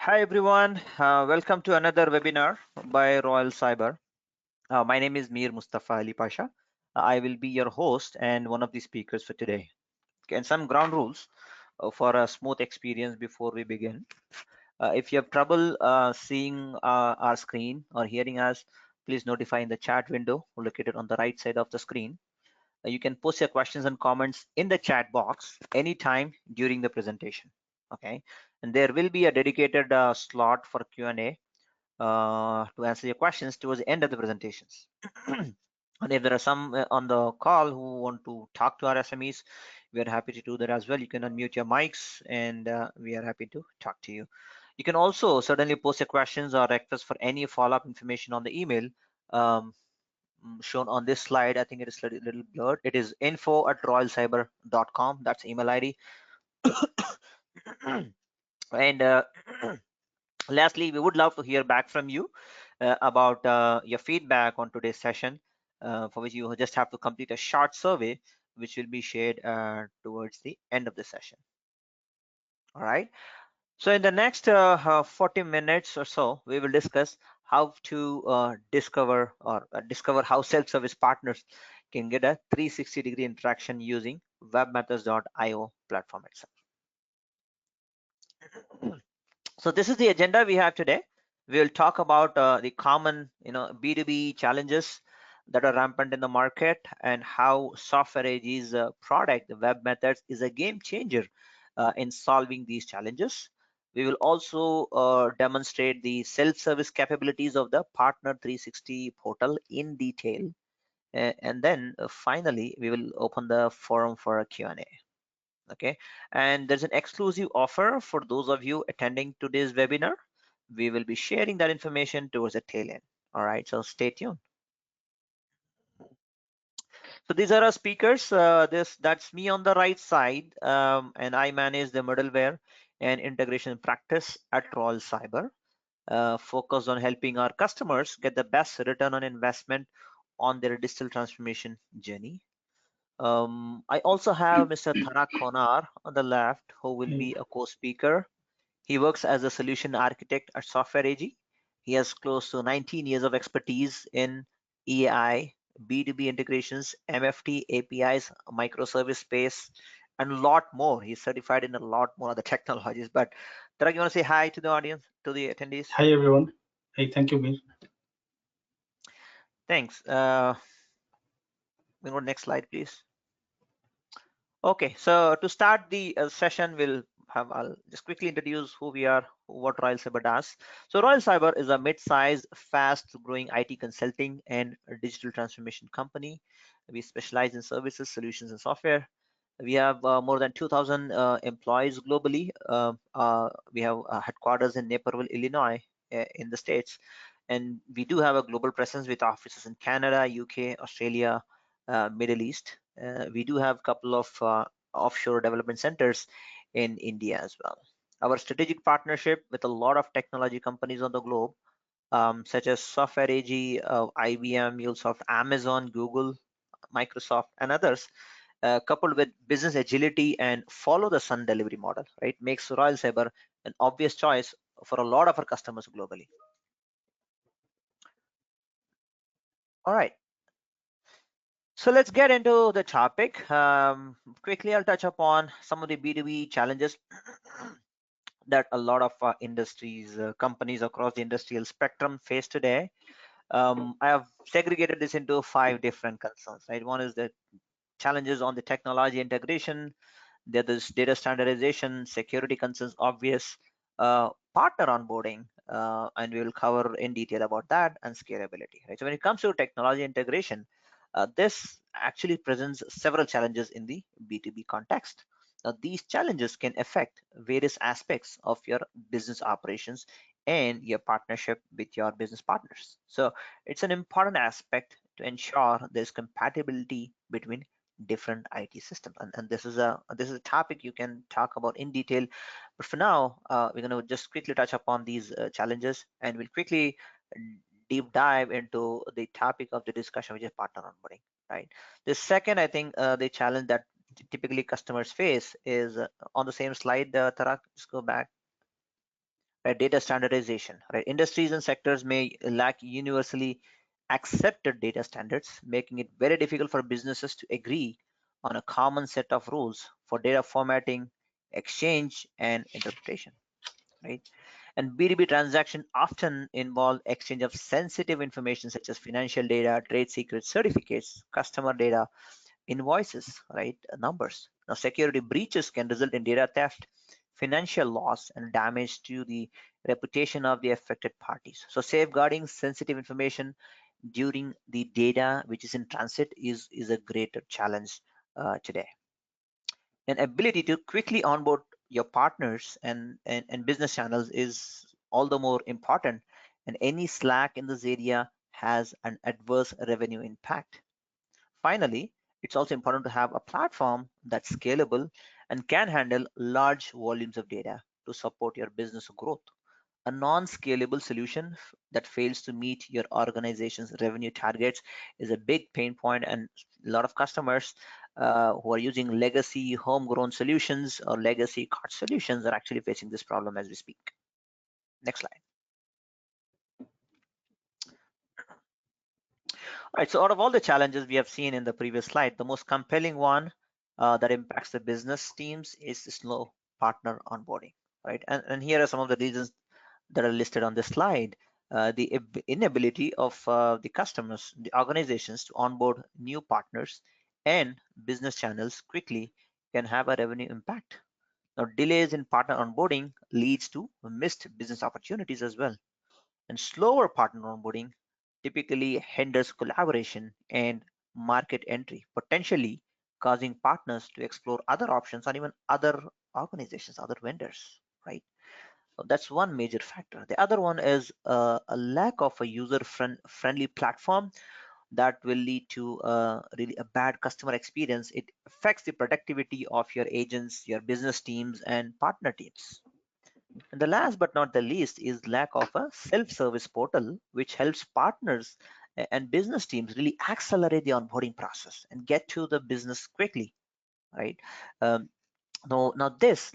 Hi everyone, welcome to another webinar by Royal Cyber. My name is Mir Mustafa Ali Pasha. I will be your host and one of the speakers for today. Okay, and some ground rules for a smooth experience before we begin. If you have trouble seeing our screen or hearing us, please notify in the chat window located on the right side of the screen. You can post your questions and comments in the chat box anytime during the presentation. Okay, and there will be a dedicated slot for Q&A to answer your questions towards the end of the presentations. And if there are some on the call who want to talk to our SMEs, we are happy to do that as well. You can unmute your mics and we are happy to talk to you. You can also certainly post your questions or requests for any follow-up information on the email um, shown on this slide. I think it is a little blurred. It is info@royalcyber.com. That's email ID. And lastly, we would love to hear back from you about your feedback on today's session, for which you just have to complete a short survey, which will be shared towards the end of the session. All right. So in the next 40 minutes or so, we will discuss how to discover how self-service partners can get a 360-degree interaction using webmethods.io platform itself. So this is the agenda we have today. We will talk about the common, B2B challenges that are rampant in the market and how Software AG's product, the Web Methods, is a game changer in solving these challenges. We will also demonstrate the self-service capabilities of the Partner 360 portal in detail. And then finally, we will open the forum for a Q&A. Okay, and there's an exclusive offer for those of you attending today's webinar. We will be sharing that information towards the tail end. All right, so stay tuned. So these are our speakers. That's me on the right side, and I manage the middleware and integration practice at Royal Cyber, focused on helping our customers get the best return on investment on their digital transformation journey. I also have Mr. Tarak Konar on the left, who will Hey, be a co-speaker. He works as a solution architect at Software AG. He has close to 19 years of expertise in EI, B2B integrations, MFT, APIs, microservice space, and a lot more. He's certified in a lot more other technologies. But Tarak, you want to say hi to the audience, to the attendees? hi everyone. Hey, thank you, Mir. Thanks. We go next slide, please. Okay, so to start the session, I'll just quickly introduce who we are, what Royal Cyber does. So Royal Cyber is a mid-sized, fast-growing IT consulting and digital transformation company. We specialize in services, solutions, and software. We have more than 2,000 employees globally. We have headquarters in Naperville, Illinois, in the States. And we do have a global presence with offices in Canada, UK, Australia, Middle East. We do have a couple of offshore development centers in India as well. Our strategic partnership with a lot of technology companies on the globe, such as Software AG, IBM, MuleSoft, Amazon, Google, Microsoft, and others, coupled with business agility and follow the sun delivery model, right, makes Royal Cyber an obvious choice for a lot of our customers globally. All right. So let's get into the topic. Quickly, I'll touch upon some of the B2B challenges that a lot of industries, companies across the industrial spectrum face today. I have segregated this into 5 different concerns, right? One is the challenges on the technology integration. There is data standardization, security concerns, obvious, partner onboarding, and we will cover in detail about that, and scalability, right? So when it comes to technology integration, this actually presents several challenges in the B2B context. Now, these challenges can affect various aspects of your business operations and your partnership with your business partners. So it's an important aspect to ensure there's compatibility between different IT systems, and this is a topic you can talk about in detail. But for now, we're going to just quickly touch upon these challenges, and we'll quickly deep dive into the topic of the discussion, which is partner onboarding. Right. The second, I think, the challenge that typically customers face is on the same slide. Tarak, just go back. right? Data standardization, right? Industries and sectors may lack universally accepted data standards, making it very difficult for businesses to agree on a common set of rules for data formatting, exchange, and interpretation, right? And B2B transactions often involve exchange of sensitive information such as financial data, trade secrets, certificates, customer data, invoices, right? Numbers. Now, security breaches can result in data theft, financial loss, and damage to the reputation of the affected parties. So, safeguarding sensitive information during the data which is in transit is a greater challenge today. An ability to quickly onboard your partners and business channels is all the more important, and any slack in this area has an adverse revenue impact. Finally, it's also important to have a platform that's scalable and can handle large volumes of data to support your business growth. A non-scalable solution that fails to meet your organization's revenue targets is a big pain point, and a lot of customers who are using legacy homegrown solutions or legacy card solutions are actually facing this problem as we speak. Next slide. All right, so out of all the challenges we have seen in the previous slide, the most compelling one that impacts the business teams is the slow partner onboarding, right? And here are some of the reasons that are listed on this slide. The inability of the customers, the organizations to onboard new partners and business channels quickly can have a revenue impact. Now, delays in partner onboarding leads to missed business opportunities as well. And slower partner onboarding typically hinders collaboration and market entry, potentially causing partners to explore other options or even other organizations, other vendors, right? So that's one major factor. The other one is a lack of a user friendly platform that will lead to really a bad customer experience. It affects the productivity of your agents, your business teams, and partner teams. And the last but not the least is lack of a self-service portal, which helps partners and business teams really accelerate the onboarding process and get to the business quickly, right? Um, now this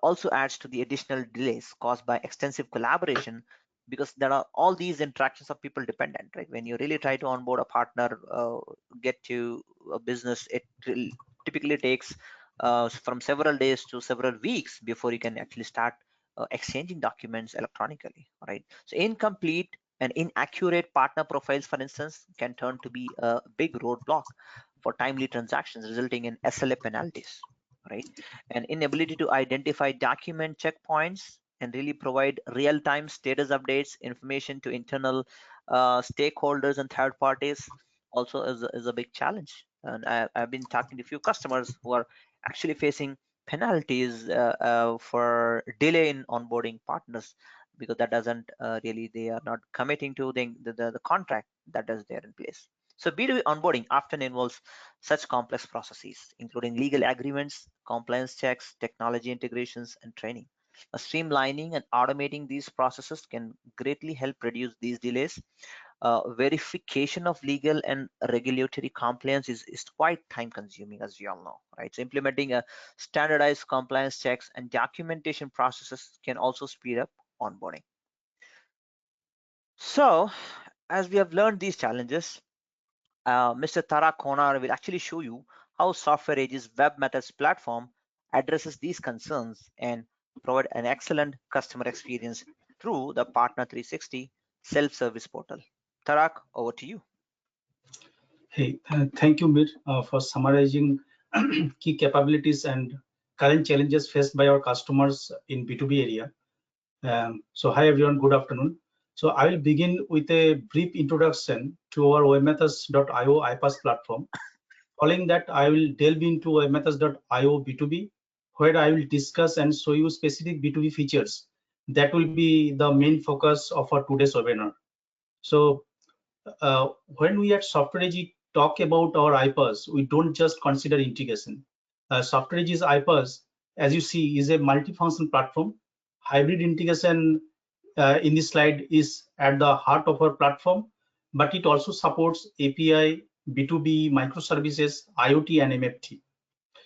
also adds to the additional delays caused by extensive collaboration, because there are all these interactions of people dependent, right? When you really try to onboard a partner, get to a business, it typically takes from several days to several weeks before you can actually start exchanging documents electronically, right? So incomplete and inaccurate partner profiles, for instance, can turn to be a big roadblock for timely transactions, resulting in SLA penalties, right? And inability to identify document checkpoints and really provide real-time status updates information to internal stakeholders and third parties also is a big challenge. And I've been talking to a few customers who are actually facing penalties for delay in onboarding partners, because that doesn't really, they are not committing to the contract that is there in place. So B2B onboarding often involves such complex processes, including legal agreements, compliance checks, technology integrations, and training. Streamlining and automating these processes can greatly help reduce these delays. Verification of legal and regulatory compliance is quite time consuming, as we all know, right? So implementing a standardized compliance checks and documentation processes can also speed up onboarding. So as we have learned these challenges, Mr. Tara Konar will actually show you how Software Age's webMethods platform addresses these concerns and provide an excellent customer experience through the Partner 360 self-service portal. Tarak, over to you. Hey, thank you, Mir, for summarizing key capabilities and current challenges faced by our customers in B2B area. So hi everyone, good afternoon. So I will begin with a brief introduction to our webmethods.io iPaaS platform. Following that, I will delve into webmethods.io B2B, where I will discuss and show you specific B2B features that will be the main focus of our today's webinar. So when we at SoftwareAG talk about our iPaaS, we don't just consider integration. SoftwareAG's iPaaS, as you see, is a multifunction platform. Hybrid integration in this slide is at the heart of our platform, but it also supports API, B2B, microservices, IoT, and MFT.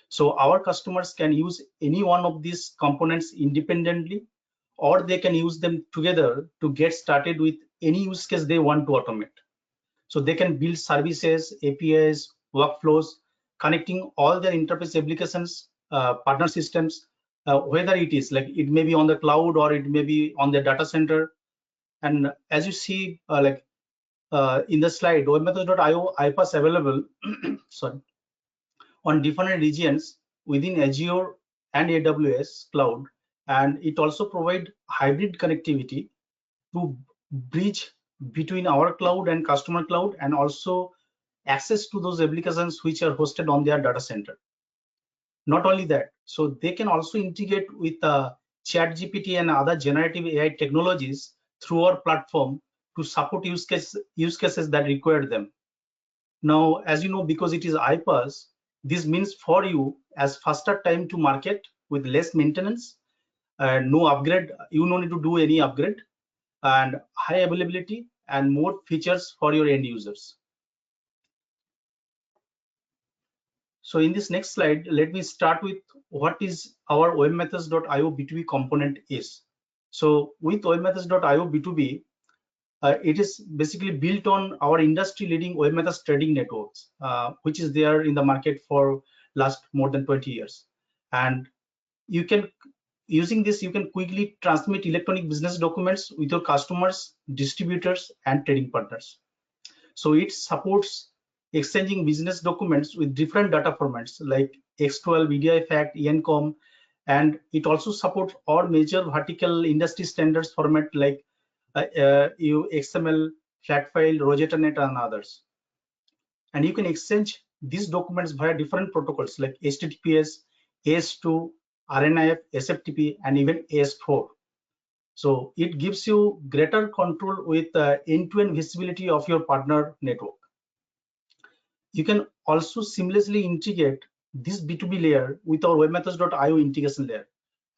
So our customers can use any one of these components independently or they can use them together to get started with any use case they want to automate. So they can build services, APIs, workflows, connecting all their interface applications, partner systems, whether it is like it may be on the cloud or it may be on the data center. And as you see, in the slide, webmethods.io iPaaS available sorry, on different regions within Azure and AWS cloud, and it also provide hybrid connectivity to bridge between our cloud and customer cloud, and also access to those applications which are hosted on their data center. Not only that, so they can also integrate with ChatGPT and other generative AI technologies through our platform to support use cases that require them. Now, as you know, because it is iPaaS, this means for you as faster time to market with less maintenance, no upgrade, you no need to do any upgrade, and high availability and more features for your end users. So in this next slide, let me start with what is our webmethods.io B2B component is. So with webmethods.io B2B, it is basically built on our industry leading webmethods trading networks, which is there in the market for last more than 20 years. And you can, using this, you can quickly transmit electronic business documents with your customers, distributors, and trading partners. So it supports exchanging business documents with different data formats like X12, VDI-FACT, ENCOM, and it also supports all major vertical industry standards format like XML, Flatfile, RosettaNet, and others. And you can exchange these documents via different protocols like HTTPS, AS2, RNIF, SFTP, and even AS4. So it gives you greater control with end-to-end visibility of your partner network. You can also seamlessly integrate this B2B layer with our webmethods.io integration layer,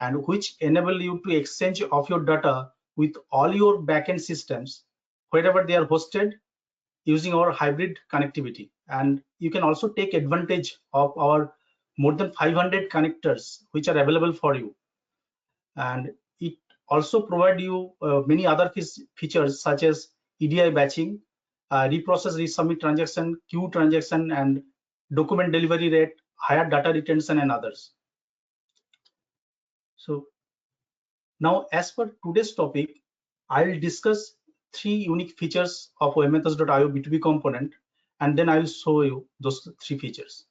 and which enable you to exchange of your data with all your backend systems wherever they are hosted using our hybrid connectivity. And you can also take advantage of our more than 500 connectors which are available for you. And it also provide you many other features such as EDI batching, reprocess, resubmit transaction, queue transaction, and document delivery rate, higher data retention, and others. So now, as per today's topic, I will discuss 3 unique features of webmethods.io B2B component, and then I will show you those 3 features.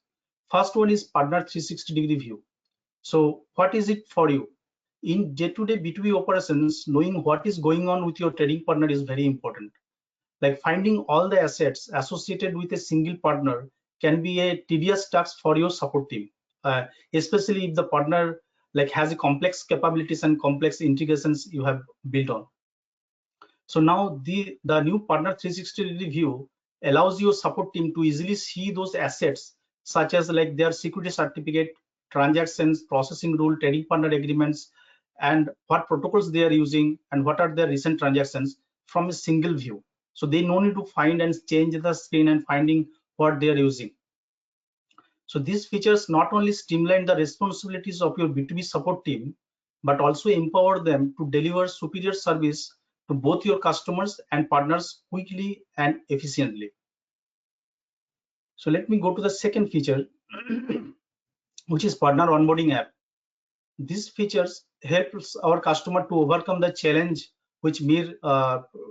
First one is partner 360-degree view. So what is it for you? In day-to-day B2B operations, knowing what is going on with your trading partner is very important. Like finding all the assets associated with a single partner can be a tedious task for your support team, especially if the partner like has a complex capabilities and complex integrations you have built on. So now the new partner 360-degree view allows your support team to easily see those assets such as like their security certificate, transactions, processing rule, trading partner agreements, and what protocols they are using and what are their recent transactions from a single view. So they no need to find and change the screen and finding what they are using. So these features not only streamline the responsibilities of your B2B support team, but also empower them to deliver superior service to both your customers and partners quickly and efficiently. So let me go to the second feature, which is partner onboarding app. These features helps our customer to overcome the challenge which Mir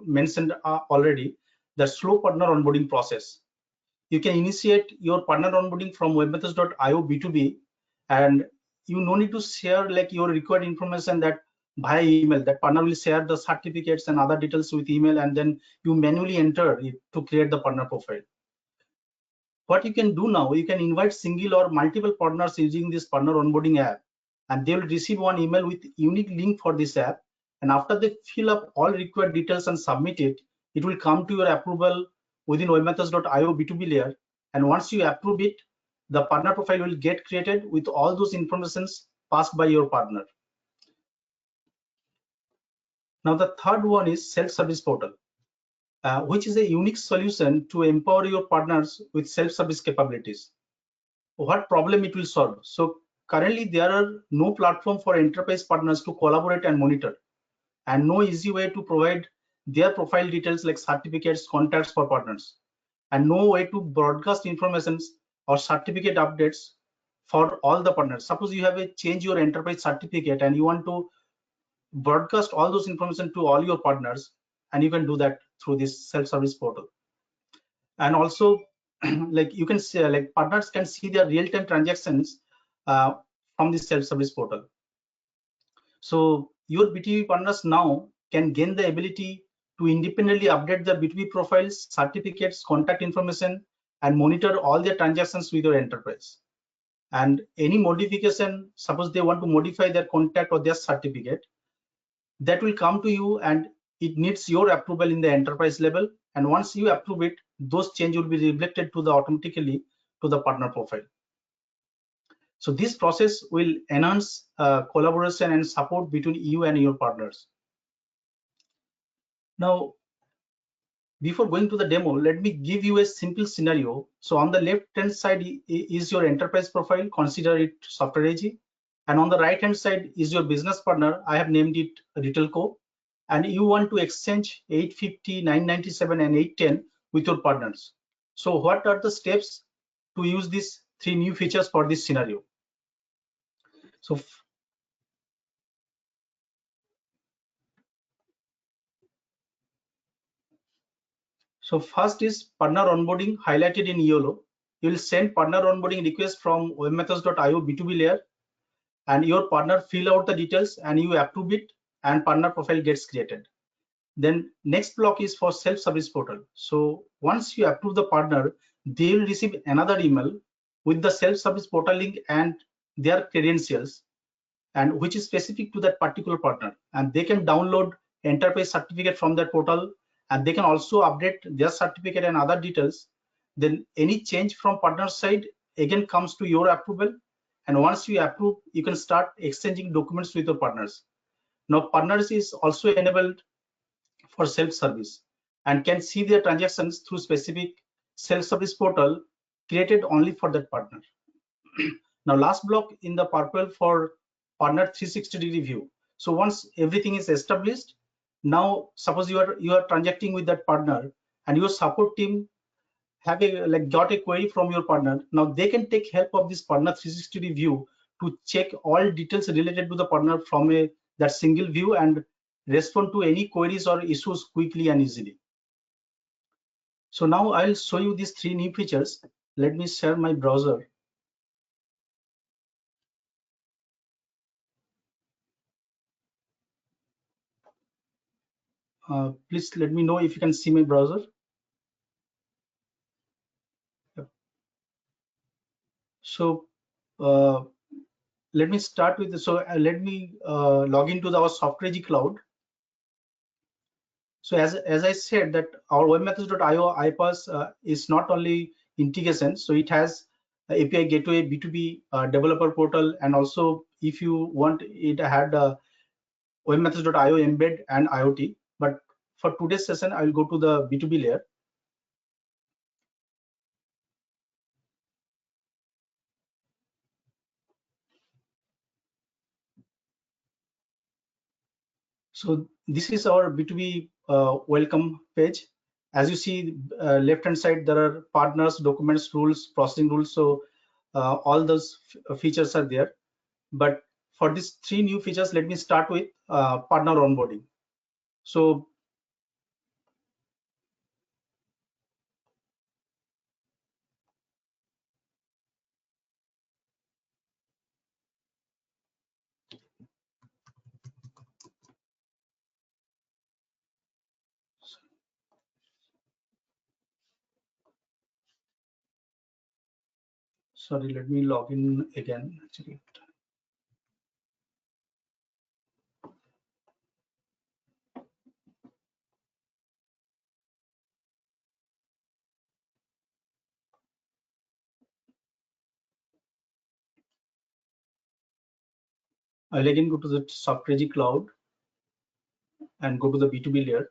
mentioned already, the slow partner onboarding process. You can initiate your partner onboarding from webmethods.io B2B, and you no need to share like your required information that via email. That partner will share the certificates and other details with email, and then you manually enter it to create the partner profile. What you can do now, you can invite single or multiple partners using this partner onboarding app, and they will receive one email with unique link for this app. And after they fill up all required details and submit it, it will come to your approval within webmethods.io B2B layer. And once you approve it, the partner profile will get created with all those informations passed by your partner. Now the third one is self-service portal, which is a unique solution to empower your partners with self-service capabilities. What problem it will solve? So currently there are no platform for enterprise partners to collaborate and monitor. and no easy way to provide their profile details like certificates, contacts for partners, and no way to broadcast informations or certificate updates for all the partners. Suppose you have a change your enterprise certificate and you want to broadcast all those information to all your partners, and you can do that through this self-service portal. And also like you can see like partners can see their real-time transactions from this self-service portal. So your B2B partners now can gain the ability to independently update their B2B profiles, certificates, contact information, and monitor all their transactions with your enterprise. And any modification, suppose they want to modify their contact or their certificate, that will come to you and it needs your approval in the enterprise level. And once you approve it, those changes will be reflected to the automatically to the partner profile. So this process will enhance collaboration and support between you and your partners. Now, before going to the demo, let me give you a simple scenario. So on the left hand side is your enterprise profile, consider it software AG. And on the right hand side is your business partner. I have named it Retail Co. And you want to exchange 850, 997, and 810 with your partners. So what are the steps to use these three new features for this scenario? So first is partner onboarding highlighted in yellow. You will send partner onboarding request from webmethods.io B2B layer, and your partner fill out the details and you approve it, and partner profile gets created. Then next block is for self-service portal. So once you approve the partner, they will receive another email with the self-service portal link and their credentials, and which is specific to that particular partner, and they can download enterprise certificate from that portal, and they can also update their certificate and other details. Then any change from partner side again comes to your approval, and once you approve, you can start exchanging documents with your partners. Now partners is also enabled for self-service and can see their transactions through specific self-service portal created only for that partner. Now last block in the purple for partner 360-degree view. So once everything is established, now suppose you are transacting with that partner and your support team have a like got a query from your partner. Now they can take help of this partner 360-degree view to check all details related to the partner from that single view and respond to any queries or issues quickly and easily. So now I'll show you these three new features. Let me share my browser. Please let me know if you can see my browser. Yep. So let me start with this. So let me log into our software AG cloud. So as I said that our webmethods.io iPaaS is not only integration, so it has API gateway, B2B developer portal, and also if you want, it had webmethods.io embed and IoT. But for today's session, I will go to the B2B layer. So this is our B2B welcome page. As you see, left hand side, there are partners, documents, rules, processing rules. So all those features are there. But for these three new features, let me start with partner onboarding. So sorry, let me log in again. Actually, I'll again go to the software AG cloud and go to the B2B layer.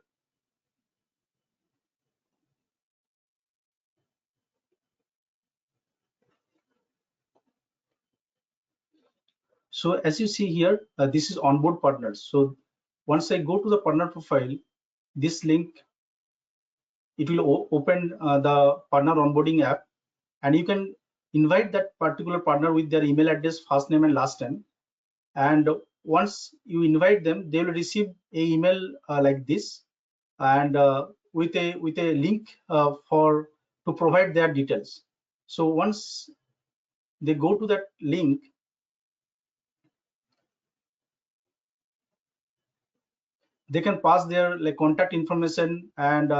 So as you see here, this is onboard partners. So once I go to the partner profile, this link, it will open the partner onboarding app, and you can invite that particular partner with their email address, first name and last name. And once you invite them, they will receive a email like this, and with a link for to provide their details. So once they go to that link, they can pass their like contact information, and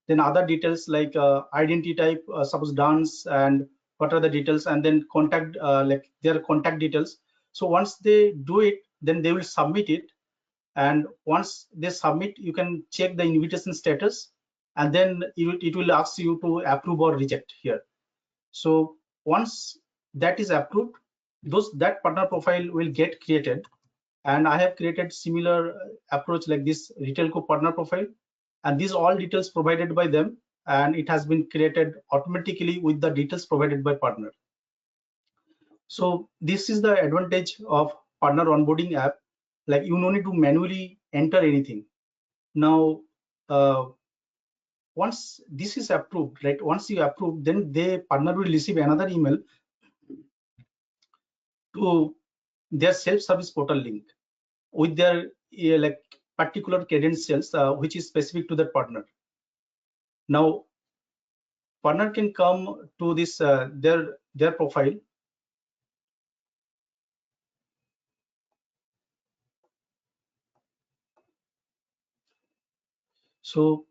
then other details like identity type, suppose dance, and what are the details, and then contact, like their contact details. So once they do it, then they will submit it, and once they submit, you can check the invitation status, and then it will ask you to approve or reject here. So once that is approved, that partner profile will get created, and I have created similar approach like this retail co partner profile, and these all details provided by them, and it has been created automatically with the details provided by partner. So this is the advantage of partner onboarding app. Like, you no need to manually enter anything. Now once this is approved, right, once you approve, then the partner will receive another email to their self-service portal link with their like particular credentials which is specific to that partner. Now partner can come to this their profile. So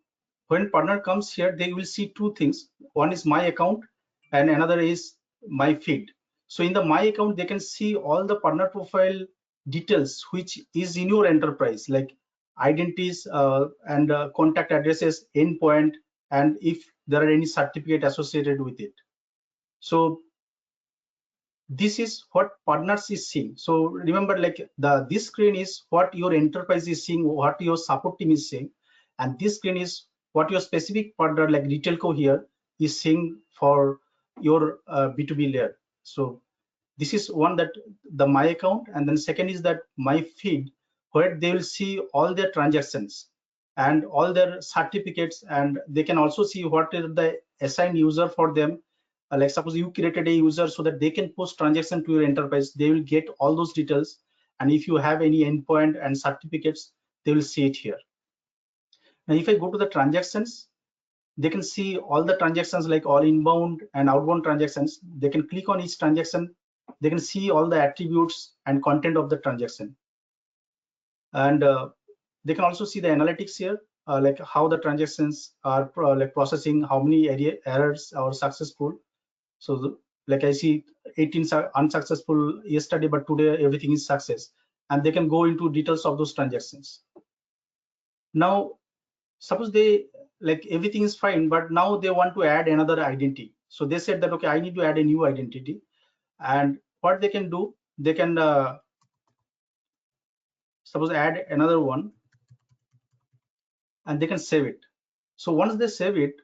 when partner comes here, they will see two things. One is my account and another is my feed. So in the my account, they can see all the partner profile details which is in your enterprise, like identities and contact addresses, endpoint, and if there are any certificate associated with it. So this is what partners is seeing. So remember, like this screen is what your enterprise is seeing, what your support team is seeing, and this screen is what your specific partner like retailco here is seeing for your B2B layer. So this is one, that the my account, and then second is that my feed, where they will see all their transactions and all their certificates, and they can also see what is the assigned user for them. Like suppose you created a user so that they can post transaction to your enterprise, they will get all those details, and if you have any endpoint and certificates, they will see it here. Now if I go to the transactions, they can see all the transactions, like all inbound and outbound transactions. They can click on each transaction, they can see all the attributes and content of the transaction, and they can also see the analytics here, like how the transactions are like processing, how many errors are successful. So like I see 18 unsuccessful yesterday, but today everything is success, and they can go into details of those transactions. Now suppose they, like everything is fine, but now they want to add another identity. So they said that, okay, I need to add a new identity, and what they can do, they can suppose add another one, and they can save it. So once they save it,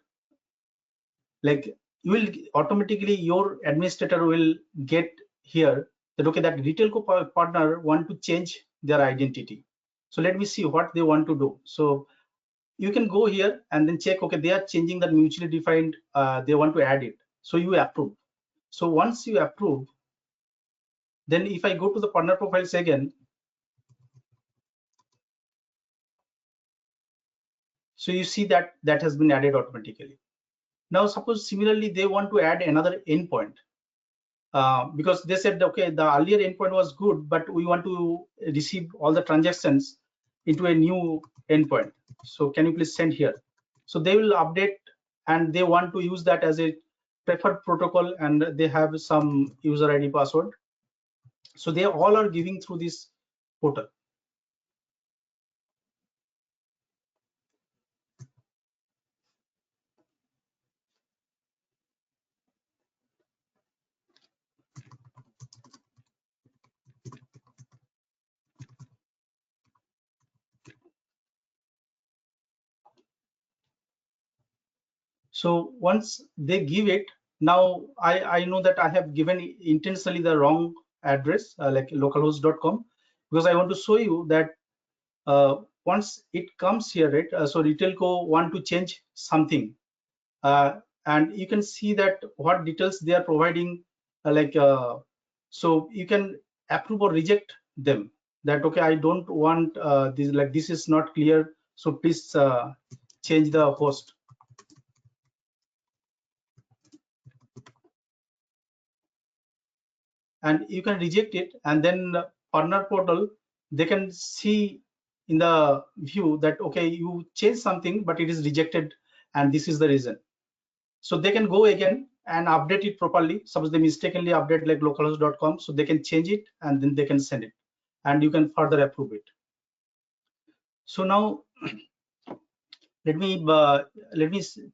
like you will automatically, your administrator will get here that, okay, that retail partner want to change their identity. So let me see what they want to do. So you can go here and then check, okay, they are changing that mutually defined, they want to add it, so you approve. So once you approve, then if I go to the partner profiles again, so you see that that has been added automatically. Now suppose similarly they want to add another endpoint, because they said, okay, the earlier endpoint was good, but we want to receive all the transactions into a new endpoint. So can you please send here? So they will update, and they want to use that as a preferred protocol, and they have some user ID password. So they all are giving through this portal. So once they give it, now I know that I have given intentionally the wrong address, like localhost.com, because I want to show you that once it comes here, right? So retail co want to change something, and you can see that what details they are providing, so you can approve or reject them. That okay, I don't want this, like this is not clear, so please change the host. And you can reject it, and then partner portal, they can see in the view that okay, you change something but it is rejected and this is the reason. So they can go again and update it properly. Suppose they mistakenly update like localhost.com, so they can change it and then they can send it, and you can further approve it. So now let me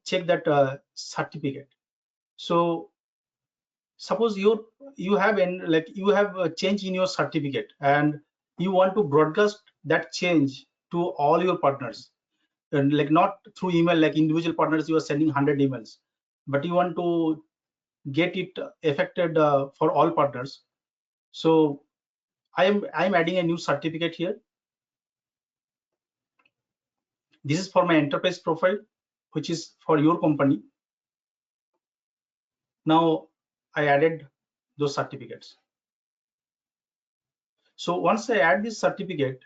check that certificate. So suppose you have a change in your certificate and you want to broadcast that change to all your partners, and like not through email, like individual partners you are sending 100 emails, but you want to get it affected for all partners. So I'm adding a new certificate here. This is for my enterprise profile, which is for your company. Now I added those certificates. So once I add this certificate,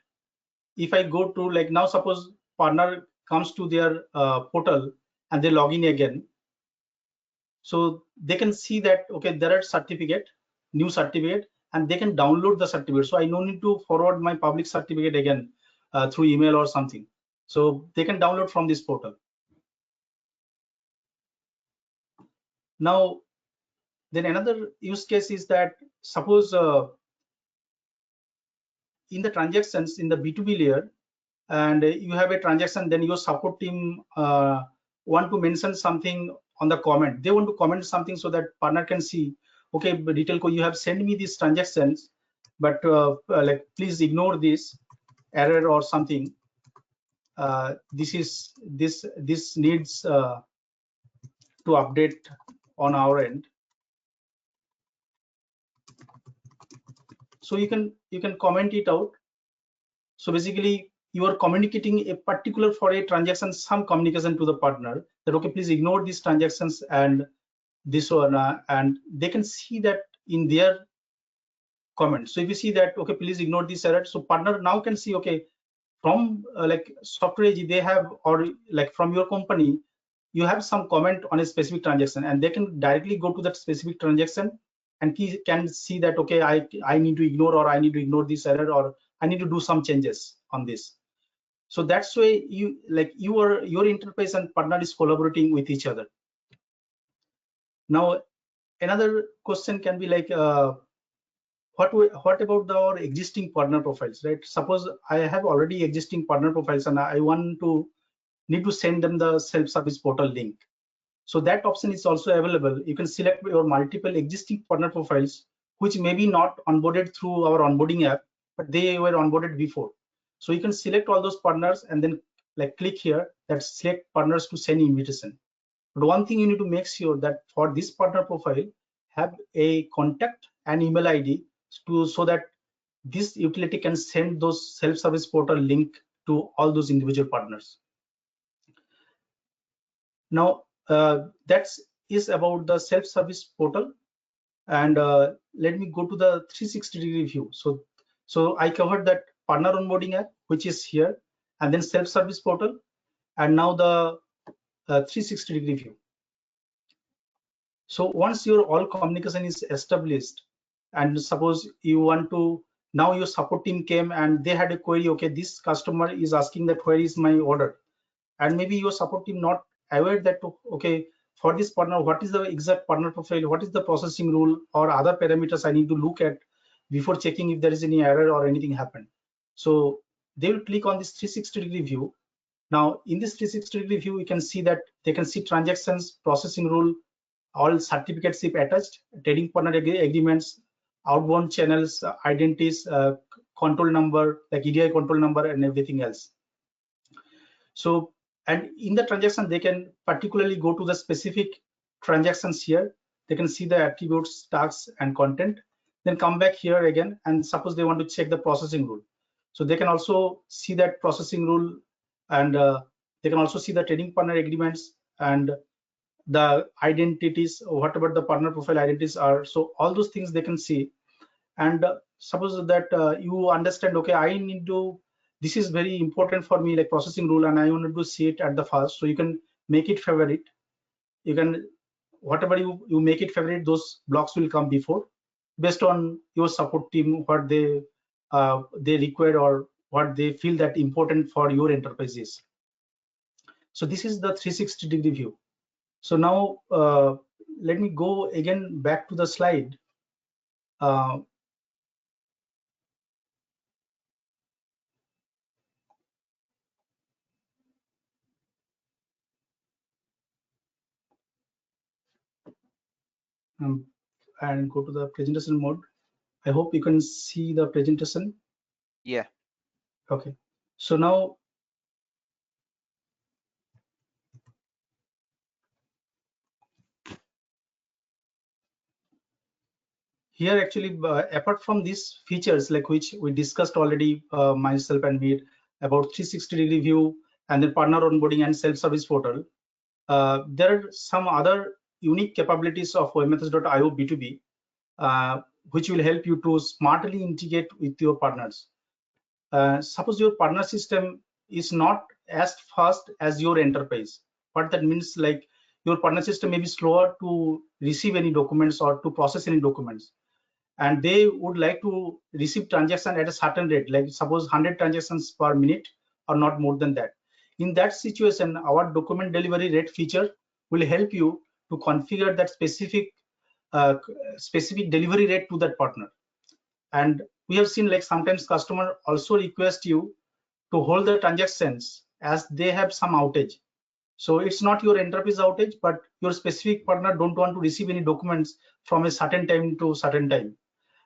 if I go to, like, now suppose partner comes to their portal and they log in again, so they can see that okay, there are certificate, new certificate, and they can download the certificate. So I no need to forward my public certificate again through email or something. So they can download from this portal. Now then another use case is that suppose in the transactions in the B2B layer, and you have a transaction, then your support team want to mention something on the comment. They want to comment something so that partner can see, okay, retail co, you have sent me these transactions, but like please ignore this error or something. This needs to update on our end. So you can comment it out. So basically you are communicating a particular for a transaction, some communication to the partner that okay, please ignore these transactions and this one, and they can see that in their comment. So if you see that okay, please ignore this error, so partner now can see okay, from like software AG they have, or like from your company you have some comment on a specific transaction, and they can directly go to that specific transaction and can see that okay, I need to ignore, or I need to ignore this error, or I need to do some changes on this. So that's why you like your interface and partner is collaborating with each other. Now another question can be like what about our existing partner profiles, right? Suppose I have already existing partner profiles and I want to need to send them the self-service portal link. So that option is also available. You can select your multiple existing partner profiles which may be not onboarded through our onboarding app, but they were onboarded before. So you can select all those partners and then like click here that select partners to send invitation. But one thing you need to make sure that for this partner profile have a contact and email ID so that this utility can send those self-service portal link to all those individual partners. Now that is about the self-service portal, and let me go to the 360-degree view. So I covered that partner onboarding app, which is here, and then self-service portal, and now the 360-degree view. So once your all communication is established, and suppose you want to, now your support team came and they had a query, okay, this customer is asking that where is my order, and maybe your support team not aware that okay, for this partner what is the exact partner profile, what is the processing rule or other parameters I need to look at before checking if there is any error or anything happened. So they will click on this 360-degree view. Now in this 360-degree view you can see that they can see transactions, processing rule, all certificates if attached, trading partner agreements, outbound channels, identities, control number like EDI control number, and everything else. So, and in the transaction they can particularly go to the specific transactions here. They can see the attributes, tasks, and content, then come back here again, and suppose they want to check the processing rule. So they can also see that processing rule, and they can also see the trading partner agreements and the identities, whatever the partner profile identities are. So all those things they can see. And suppose that you understand, okay, I need to, this is very important for me, like processing rule, and I wanted to see it at the first. So you can make it favorite. You can, whatever you make it favorite, those blocks will come before, based on your support team, what they require or what they feel that important for your enterprise is. So this is the 360-degree view. So now let me go again back to the slide. Uh, um, and go to the presentation mode. I hope you can see the presentation. Yeah. Okay. So now here actually, apart from these features, like which we discussed already, myself and me, about 360-degree view and then partner onboarding and self-service portal, there are some other unique capabilities of webmethods.io B2B, which will help you to smartly integrate with your partners. Suppose your partner system is not as fast as your enterprise. What that means, like your partner system may be slower to receive any documents or to process any documents, and they would like to receive transaction at a certain rate, like suppose 100 transactions per minute or not more than that. In that situation, our document delivery rate feature will help you to configure that uh, specific delivery rate to that partner. And we have seen, like sometimes customer also request you to hold the transactions as they have some outage. So it's not your enterprise outage, but your specific partner don't want to receive any documents from a certain time to certain time,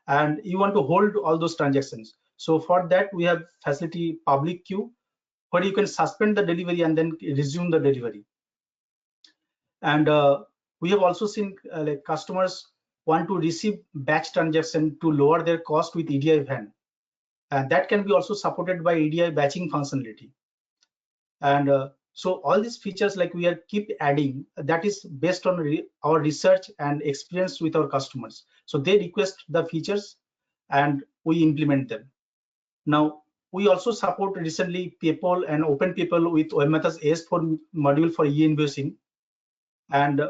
and you want to hold all those transactions. So for that, we have facility public queue where you can suspend the delivery and then resume the delivery. And we have also seen like customers want to receive batch transaction to lower their cost with EDI van, and that can be also supported by EDI batching functionality. And so all these features, like we are keep adding, that is based on our research and experience with our customers. So they request the features and we implement them. Now we also support recently PayPal and Open PayPal with webmethods AS4 module for e-invoicing. And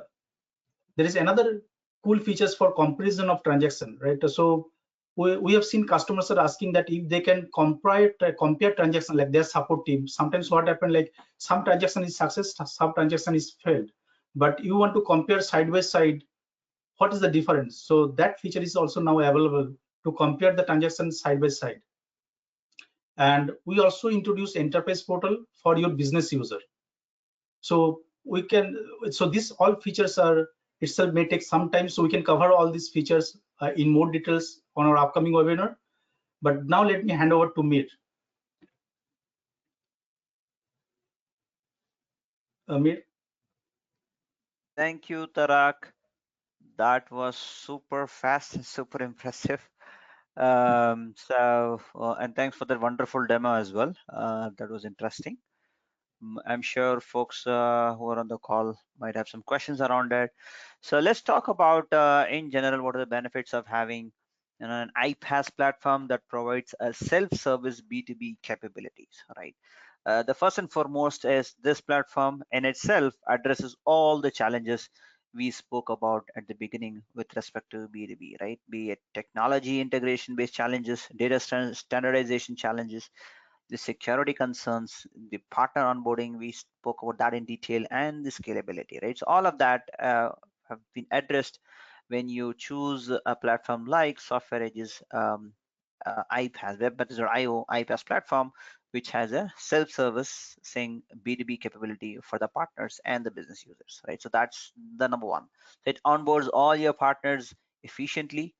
there is another cool features for comparison of transaction, right? So we have seen customers are asking that if they can compare transaction, like their support team. Sometimes what happen, like some transaction is success, some transaction is failed, but you want to compare side by side, what is the difference? So that feature is also now available to compare the transactions side by side. And we also introduce enterprise portal for your business user. So we can, so these all features are itself may take some time, so we can cover all these features in more details on our upcoming webinar. But now let me hand over to Mir. Mir. Thank you, Tarak. That was super fast and super impressive. And thanks for that wonderful demo as well. That was interesting. I'm sure folks who are on the call might have some questions around that. So let's talk about, in general, what are the benefits of having an iPaaS platform that provides a self-service B2B capabilities, right? The first and foremost is this platform in itself addresses all the challenges we spoke about at the beginning with respect to B2B, right? Be it technology integration based challenges, data standardization challenges, the security concerns, the partner onboarding, we spoke about that in detail, and the scalability, right? So all of that have been addressed when you choose a platform like Software Edge's iPaaS, webmethods or IO iPaaS platform, which has a self-service saying B2B capability for the partners and the business users, right? So that's the number one. So it onboards all your partners efficiently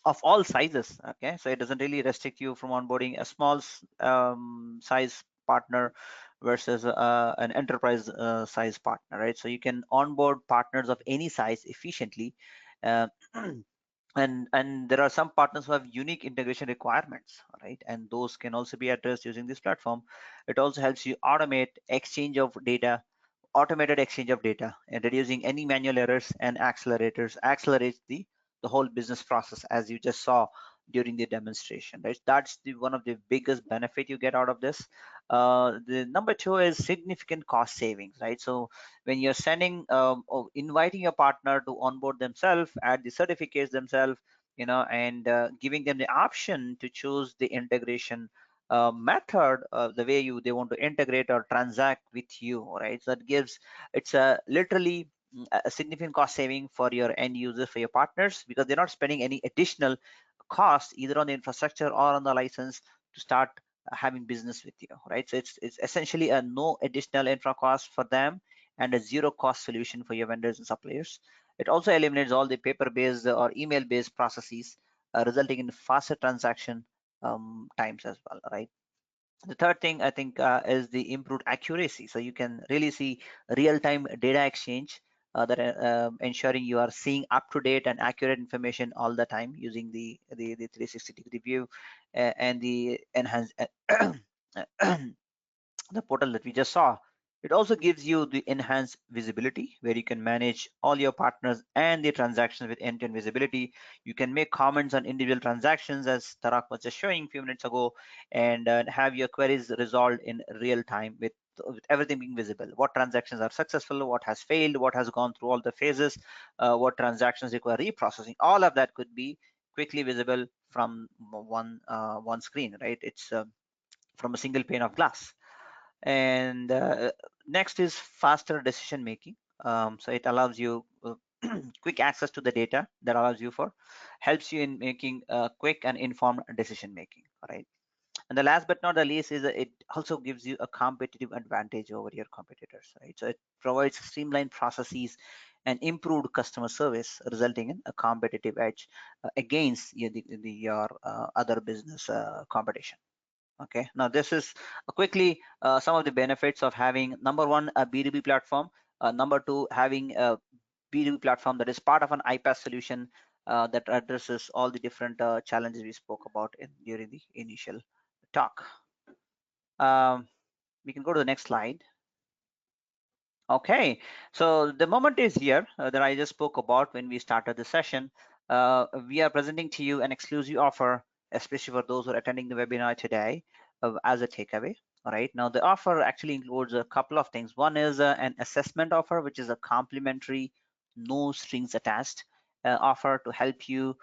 of all sizes. Okay, so it doesn't really restrict you from onboarding a small size partner versus an enterprise size partner, right? So you can onboard partners of any size efficiently. uh, And there are some partners who have unique integration requirements, right? And those can also be addressed using this platform. It also helps you automate exchange of data, automated exchange of data, and reducing any manual errors and accelerates the whole business process, as you just saw during the demonstration, right? That's the one of the biggest benefit you get out of this. The number two is significant cost savings, right? So when you're sending or inviting your partner to onboard themselves, add the certificates themselves, and giving them the option to choose the integration method, the way they want to integrate or transact with you, right? So that gives, it's a literally a significant cost saving for your end users, for your partners, because they're not spending any additional cost either on the infrastructure or on the license to start having business with you, right? So it's essentially a no additional infra cost for them and a zero cost solution for your vendors and suppliers. It also eliminates all the paper based or email based processes, resulting in faster transaction times as well, right? The third thing I think is the improved accuracy. So you can really see real-time data exchange, that ensuring you are seeing up-to-date and accurate information all the time using the 360-degree view, and the enhanced the portal that we just saw. It also gives you the enhanced visibility where you can manage all your partners and the transactions with end-to-end visibility. You can make comments on individual transactions, as Tarak was just showing a few minutes ago, and have your queries resolved in real time with everything being visible. What transactions are successful, what has failed, what has gone through all the phases, what transactions require reprocessing. All of that could be quickly visible from one screen, right? It's from a single pane of glass. And next is faster decision making. So it allows you quick access to the data, that allows you for helps you in making quick and informed decision making, right? And the last but not the least is that it also gives you a competitive advantage over your competitors, right? So it provides streamlined processes and improved customer service, resulting in a competitive edge against your other business competition. Okay, now this is quickly some of the benefits of having, number one, a B2B platform, number two, having a B2B platform that is part of an iPaaS solution that addresses all the different challenges we spoke about during the initial talk. Um, we can go to the next slide. Okay, so the moment is here that I just spoke about when we started the session. We are presenting to you an exclusive offer, especially for those who are attending the webinar today, as a takeaway. All right, now the offer actually includes a couple of things. One is an assessment offer, which is a complimentary, no strings attached offer to help you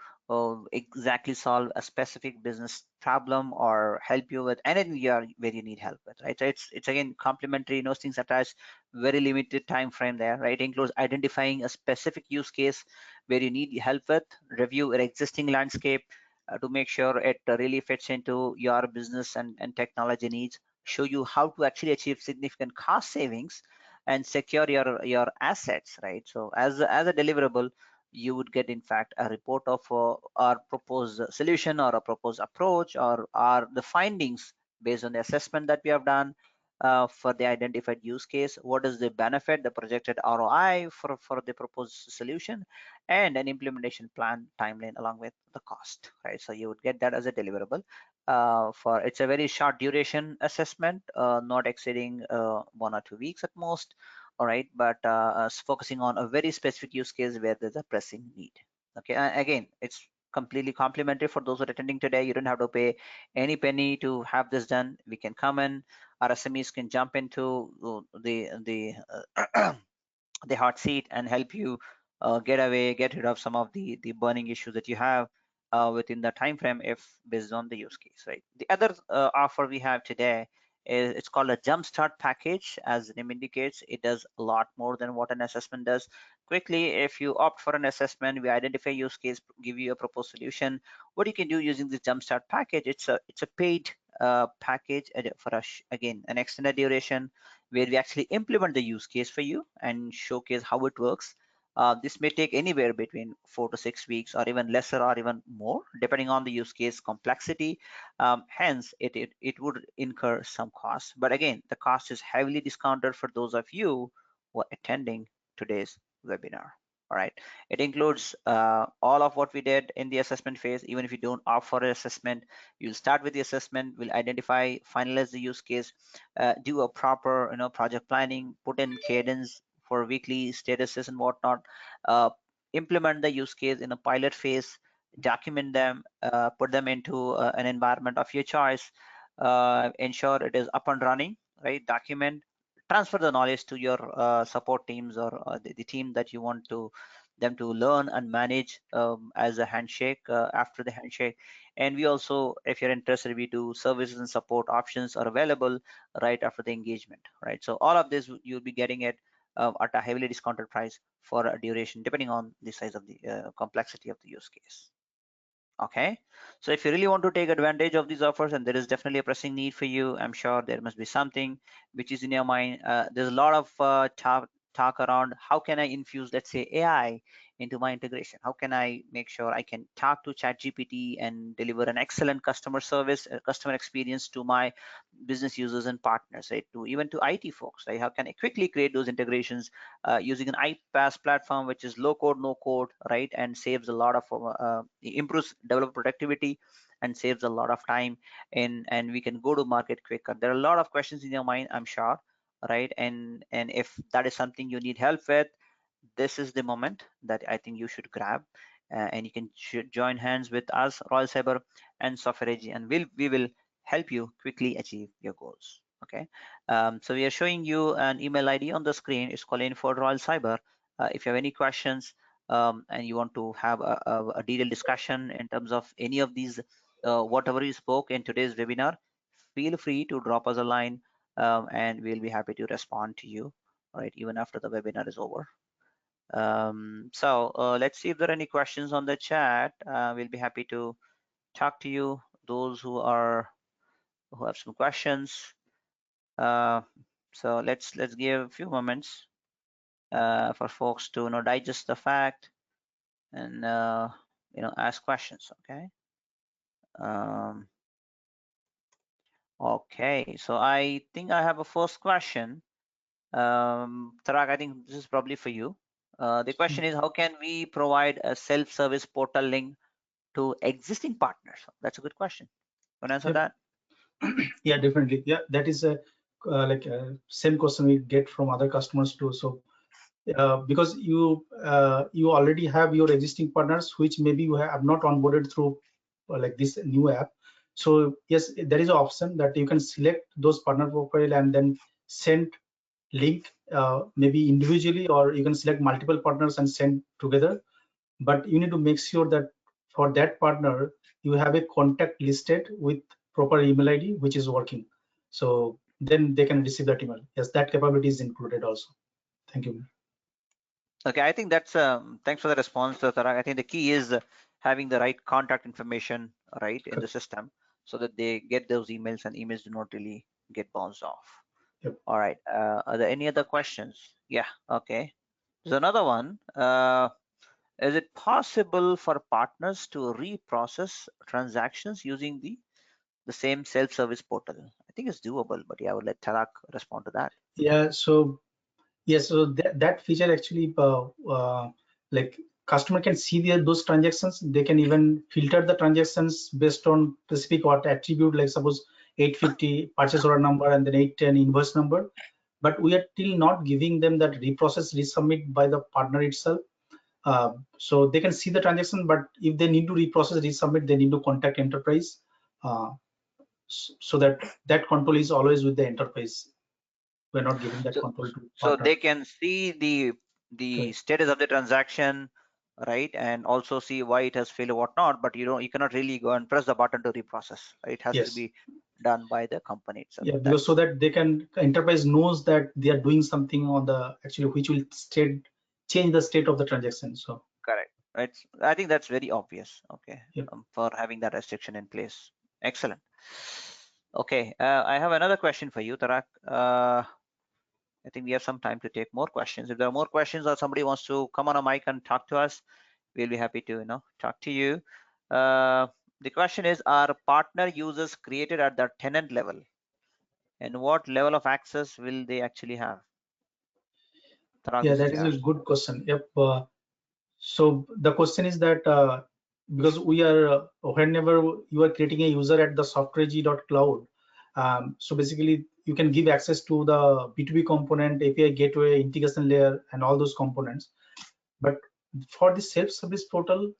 exactly solve a specific business problem or help you with anything where you need help with, right? So it's again complimentary, no strings attached, very limited time frame there, right? It includes identifying a specific use case where you need help with, review your existing landscape to make sure it really fits into your business and technology needs, show you how to actually achieve significant cost savings and secure your assets, right? So as a deliverable, you would get in fact a report of our proposed solution or a proposed approach, or are the findings based on the assessment that we have done for the identified use case. What is the benefit, the projected ROI for the proposed solution, and an implementation plan timeline along with the cost, right? So you would get that as a deliverable. For it's a very short duration assessment, not exceeding 1 or 2 weeks at most. All right, but focusing on a very specific use case where there's a pressing need. Okay, again, it's completely complimentary for those who are attending today. You don't have to pay any penny to have this done. We can come in, our SMEs can jump into the hot seat and help you get rid of some of the burning issues that you have within the time frame, if based on the use case, right? The other offer we have today is, it's called a jumpstart package. As the name indicates, it does a lot more than what an assessment does. Quickly, if you opt for an assessment, we identify use case, give you a proposed solution. What you can do using this jumpstart package, it's a paid package for us, again, an extended duration, where we actually implement the use case for you and showcase how it works. This may take anywhere between 4 to 6 weeks, or even lesser, or even more, depending on the use case complexity. Hence, it would incur some cost. But again, the cost is heavily discounted for those of you who are attending today's webinar. All right, it includes all of what we did in the assessment phase. Even if you don't opt for an assessment, you'll start with the assessment, we'll identify, finalize the use case, do a proper project planning, put in cadence for weekly statuses and whatnot, uh, implement the use case in a pilot phase, document them, put them into an environment of your choice, ensure it is up and running, right? Document, transfer the knowledge to your support teams, or the team that you want to them to learn and manage as a handshake, after the handshake. And we also, if you're interested, we do services and support options are available right after the engagement, right? So all of this you'll be getting it at a heavily discounted price for a duration depending on the size of the complexity of the use case. Okay, so if you really want to take advantage of these offers, and there is definitely a pressing need for you, I'm sure there must be something which is in your mind. There's a lot of talk around how can I infuse, let's say, AI into my integration. How can I make sure I can talk to ChatGPT and deliver an excellent customer service, customer experience to my business users and partners, right? To even to IT folks, right? How can I quickly create those integrations using an iPaaS platform, which is low code, no code, right? And saves a lot of, improves developer productivity and saves a lot of time, and we can go to market quicker. There are a lot of questions in your mind, I'm sure, right? And if that is something you need help with, this is the moment that I think you should grab, and you can join hands with us, Royal Cyber and Software AG, and we will help you quickly achieve your goals. Okay, so we are showing you an email ID on the screen. It's called info Royal Cyber. If you have any questions, and you want to have a detailed discussion in terms of any of these, whatever we spoke in today's webinar, feel free to drop us a line, and we'll be happy to respond to you, right, even after the webinar is over. So let's see if there are any questions on the chat. We'll be happy to talk to you, those who have some questions. Uh, so let's give a few moments for folks to digest the fact and ask questions. Okay. Um, okay. So I think I have a first question. Tarak, I think this is probably for you. The question is, how can we provide a self-service portal link to existing partners? That's a good question. Want to answer Yep. that? Yeah, definitely. Yeah, that is a like same question we get from other customers too. So because you already have your existing partners, which maybe you have not onboarded through like this new app. So yes, there is an option that you can select those partner profile and then send link maybe individually, or you can select multiple partners and send together. But you need to make sure that for that partner you have a contact listed with proper email ID which is working, so then they can receive that email. Yes, that capability is included also. Thank you. Okay, I think that's thanks for the response, Tarak. I think the key is having the right contact information right in the system so that they get those emails and emails do not really get bounced off. Yep. All right. Are there any other questions? Yeah. Okay. There's another one. Is it possible for partners to reprocess transactions using the same self-service portal? I think it's doable, but yeah, I would let Tarak respond to that. Yeah, so yes, so that feature actually like customer can see those transactions. They can even filter the transactions based on specific what attribute, like suppose 850 purchase order number and then 810 invoice number. But we are still not giving them that reprocess resubmit by the partner itself. So they can see the transaction, but if they need to reprocess resubmit, they need to contact enterprise, uh, so that that control is always with the enterprise. We're not giving that So, control to so partner. they can see the Correct. status of the transaction, right, and also see why it has failed or whatnot. But you cannot really go and press the button to reprocess. Right? It has to Yes. be done by the company itself. Yeah, because so That's that they can enterprise knows that they are doing something on the actually which will change the state of the transaction. So correct. Right. I think that's very obvious. Okay, yeah, for having that restriction in place. Excellent. Okay, I have another question for you, Tarak. I think we have some time to take more questions. If there are more questions or somebody wants to come on a mic and talk to us, we'll be happy to talk to you. Uh, the question is, are partner users created at the tenant level, and what level of access will they actually have? Tarak, yeah, this is that is a yours. good question. Yep. So the question is that because we are whenever you are creating a user at the softwareg.cloud, so basically you can give access to the B2B component, API gateway, integration layer, and all those components. But for the self-service portal,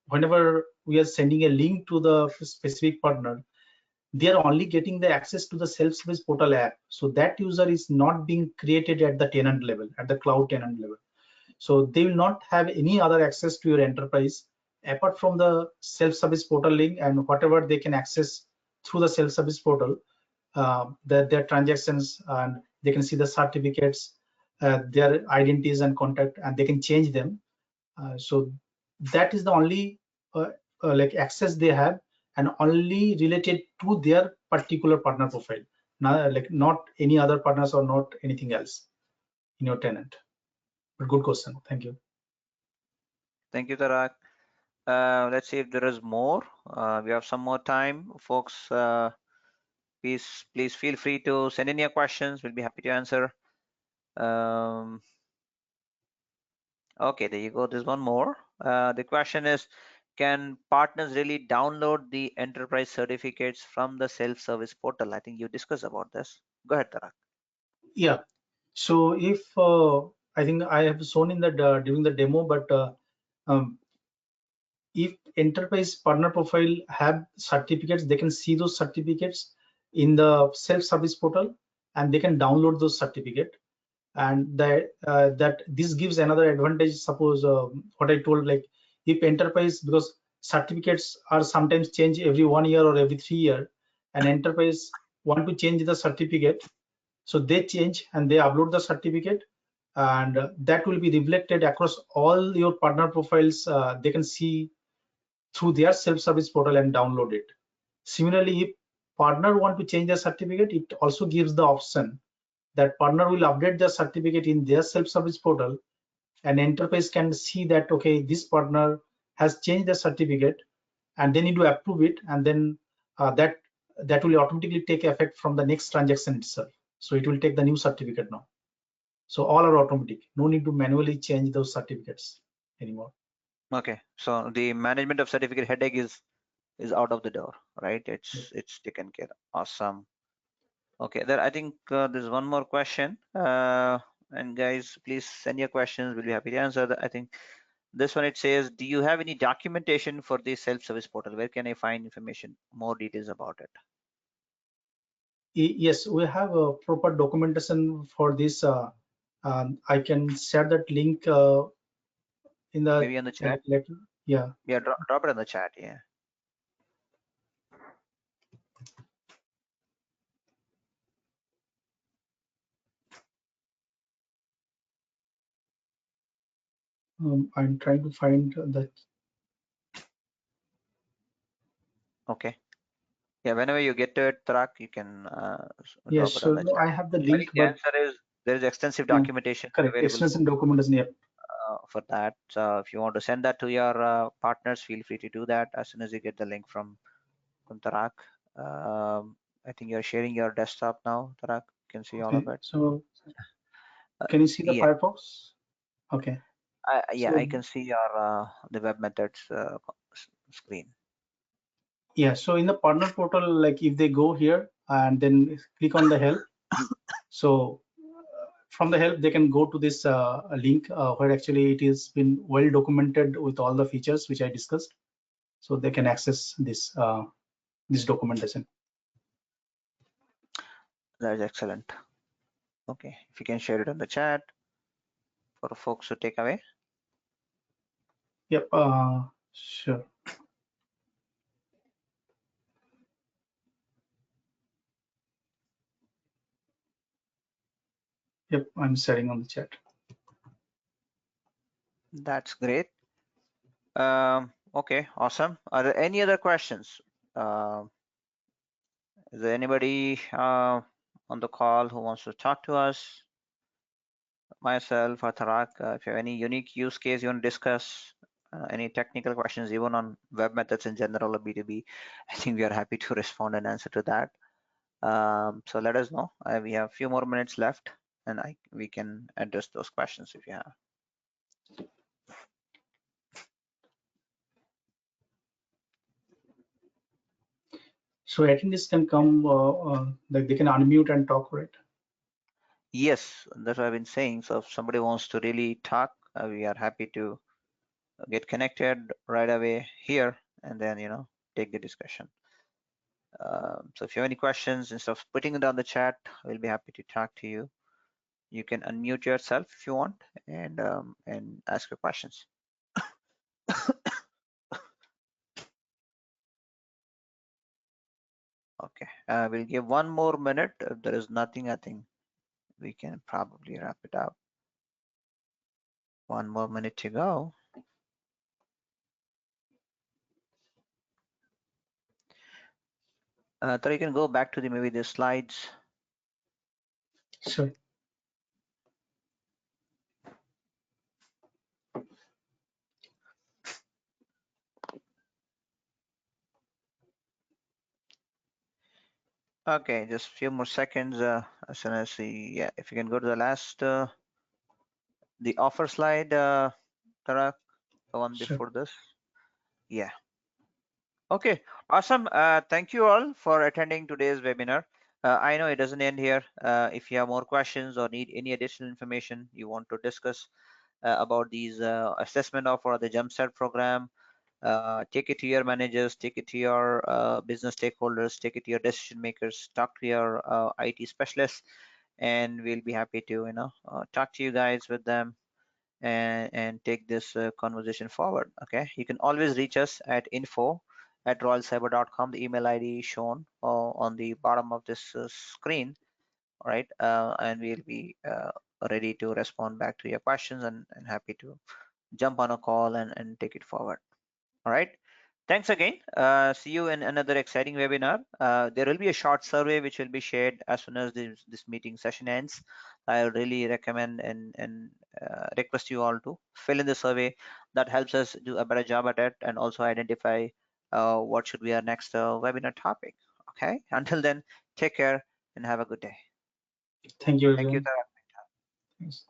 whenever we are sending a link to the specific partner, they are only getting the access to the self-service portal app. So that user is not being created at the tenant level, at the cloud tenant level. So they will not have any other access to your enterprise apart from the self-service portal link and whatever they can access through the self-service portal, their transactions, and they can see the certificates, their identities and contact, and they can change them. So that is the only like access they have, and only related to their particular partner profile, not any other partners or not anything else in your tenant. But good question. Thank you. Thank you, Tarak. Let's see if there is more. We have some more time, folks. Please feel free to send in your questions. We'll be happy to answer. Um, okay, there you go. There's one more. The question is, can partners really download the enterprise certificates from the self-service portal? I think you discussed about this. Go ahead, Tarak. Yeah. So if I think I have shown in the during the demo, but um, if enterprise partner profile have certificates, they can see those certificates in the self-service portal, and they can download those certificate. And that this gives another advantage. Suppose what I told, like if enterprise, because certificates are sometimes change every 1 year or every 3 year, and enterprise want to change the certificate, so they change and they upload the certificate, and that will be reflected across all your partner profiles. They can see through their self-service portal and download it. Similarly, if partner want to change the certificate, it also gives the option that partner will update the certificate in their self-service portal, and enterprise can see that, okay, this partner has changed the certificate, and they need to approve it, and then that will automatically take effect from the next transaction itself. So it will take the new certificate now. So all are automatic. No need to manually change those certificates anymore. Okay, so the management of certificate headache is out of the door, right? Yep. It's taken care of. Awesome. Okay, there I think there's one more question. And guys, please send your questions. We'll be happy to answer. I think this one, it says, do you have any documentation for the self-service portal? Where can I find information, more details about it? Yes, we have a proper documentation for this. I can share that link in the Maybe on the chat. later. Yeah. Yeah, drop it in the chat. Yeah. I'm trying to find that. Okay. Yeah, whenever you get to it, Tarak, you can Yes, drop it so on the no, I chat. have the I link, think the but answer is there is extensive documentation correct. available Extension documentation. Yep. for that. So if you want to send that to your partners, feel free to do that as soon as you get the link from Tarak. I think you're sharing your desktop now, Tarak. You can see all Okay. of it. So can you see the Yeah, Firefox? Okay. yeah, So I can see your the web methods screen. yeah. So in the partner portal, like if they go here and then click on the help, so from the help they can go to this link where actually it is been well documented with all the features which I discussed. So they can access this documentation. That is excellent. Okay, if you can share it in the chat for folks to take away. Yep. Sure. Yep. I'm sharing on the chat. That's great. Okay, awesome. Are there any other questions? Is there anybody on the call who wants to talk to us? Myself or Tarak, if you have any unique use case you want to discuss, any technical questions, even on web methods in general or B2B, I think we are happy to respond and answer to that. So let us know. We have a few more minutes left, and we can address those questions if you have. So attendees can come, like they can unmute and talk, right? Yes, that's what I've been saying. So if somebody wants to really talk, we are happy to get connected right away here and then, take the discussion. So if you have any questions, instead of putting it on the chat, we'll be happy to talk to you. You can unmute yourself if you want and ask your questions. Okay, we'll give one more minute. If there is nothing, I think we can probably wrap it up. One more minute to go. So you can go back to maybe the slides. Sure. Okay, just a few more seconds. As soon as yeah, if you can go to the last, the offer slide, Tarak, the one Sure. before this. Yeah. Okay, awesome. Thank you all for attending today's webinar. I know it doesn't end here. If you have more questions or need any additional information you want to discuss about these assessment of or the Jumpstart program, take it to your managers, take it to your business stakeholders, take it to your decision makers, talk to your IT specialists, and we'll be happy to talk to you guys with them and take this conversation forward. Okay, you can always reach us at info@royalcyber.com, the email ID shown on the bottom of this screen. All right, and we'll be ready to respond back to your questions and happy to jump on a call and take it forward. All right. Thanks again. See you in another exciting webinar. There will be a short survey which will be shared as soon as this meeting session ends. I really recommend and request you all to fill in the survey. That helps us do a better job at it and also identify what should be our next webinar topic. Okay. Until then, take care and have a good day. Thank you, Thank you, everyone. Tara. Thanks.